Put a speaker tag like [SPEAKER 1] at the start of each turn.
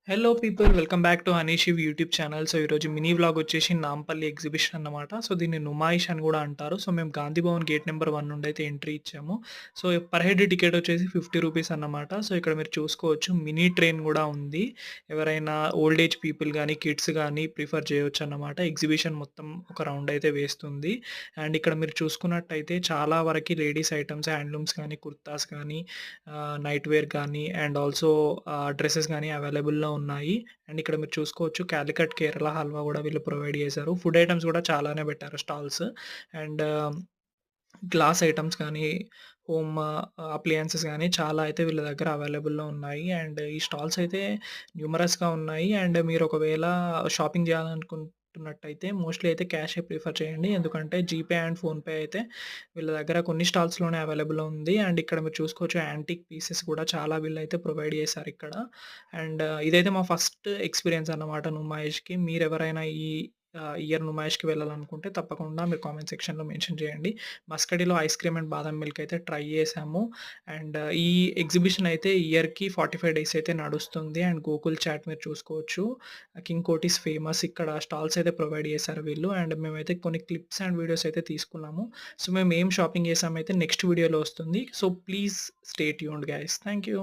[SPEAKER 1] Hello people welcome back to Hanishiv YouTube channel. So ఈరోజు mini vlog వచ్చేసి Nampally exhibition అన్నమాట. So దీన్ని నుమాయిష్ అని కూడా అంటారు. సో మేము గాంధీ భవన్ గేట్ నెంబర్ 1 నుండి అయితే ఎంట్రీ ఇచ్చాము. సో పర్ హెడ్ టికెట్ వచ్చేసి ₹50 అన్నమాట. సో ఇక్కడ మీరు చూసుకోవచ్చు మినీ ట్రైన్ కూడా ఉంది. ఎవరైనా ఓల్డ్ ఏజ్ పీపుల్ గానీ, కిడ్స్ గానీ ప్రిఫర్ చేయొచ్చు అన్నమాట. ఎగ్జిబిషన్ మొత్తం ఒక రౌండ్ అయితే వేస్తుంది. అండ్ ఇక్కడ మీరు చూసుకున్నట్టయితే చాలా వరకి లేడీస్ ఐటెమ్స్, హ్యాండ్లూమ్స్ కానీ, కుర్తాస్ కానీ, నైట్ వేర్ కానీ అండ్ ఆల్సో డ్రెసెస్ కానీ అవైలబుల్‌లో ఉన్నాయి. అండ్ ఇక్కడ మీరు చూసుకోవచ్చు కాలికట్ కేరళ హల్వా గూడా వీళ్ళు ప్రొవైడ్ చేశారు. ఫుడ్ ఐటెమ్స్ గూడా చాలానే పెట్టారు స్టాల్స్. అండ్ గ్లాస్ ఐటెమ్స్ కానీ, హోమ్ అప్లియన్సెస్ గానీ చాలా అయితే వీళ్ళ దగ్గర అవైలబుల్‌లో ఉన్నాయి. అండ్ ఈ స్టాల్స్ అయితే న్యూమరస్‌గా ఉన్నాయి. అండ్ మీరు ఒకవేళ షాపింగ్ చేయాలనుకుంటున్నట్టయితే మోస్ట్‌లీ అయితే క్యాషే ప్రిఫర్ చేయండి. ఎందుకంటే జీపే అండ్ ఫోన్‌పే అయితే వీళ్ళ దగ్గర కొన్ని స్టాల్స్‌లోనే అవైలబుల్‌లో ఉంది. అండ్ ఇక్కడ మీరు చూసుకోవచ్చు యాంటిక్ పీసెస్ కూడా చాలా వీళ్ళైతే ప్రొవైడ్ చేశారిక్కడ. అండ్ ఇదైతే మా ఫస్ట్ ఎక్స్‌పీరియన్స్ అన్నమాట నుమాయిష్‌కి. మీరెవరైనా ఈ ఇయర్ నుమాయిష్‌కి వెళ్ళాలనుకుంటే తప్పకుండా మీరు కామెంట్ సెక్షన్‌లో మెన్షన్ చేయండి. మస్కడిలో ఐస్ క్రీమ్ అండ్ బాదం మిల్క్ అయితే ట్రై చేశాము. అండ్ ఈ ఎగ్జిబిషన్ అయితే ఇయర్‌కి 45 డేస్ అయితే నడుస్తుంది. అండ్ గోకుల్ చాట్ మీరు చూసుకోవచ్చు. King Koti's famous. ఇక్కడ స్టాల్స్ అయితే ప్రొవైడ్ చేశారు వీళ్ళు. అండ్ మేమైతే కొన్ని క్లిప్స్ అండ్ వీడియోస్ అయితే తీసుకున్నాము. సో మేము ఏం షాపింగ్ చేసామైతే నెక్స్ట్ వీడియోలో వస్తుంది. So please stay tuned guys. Thank you.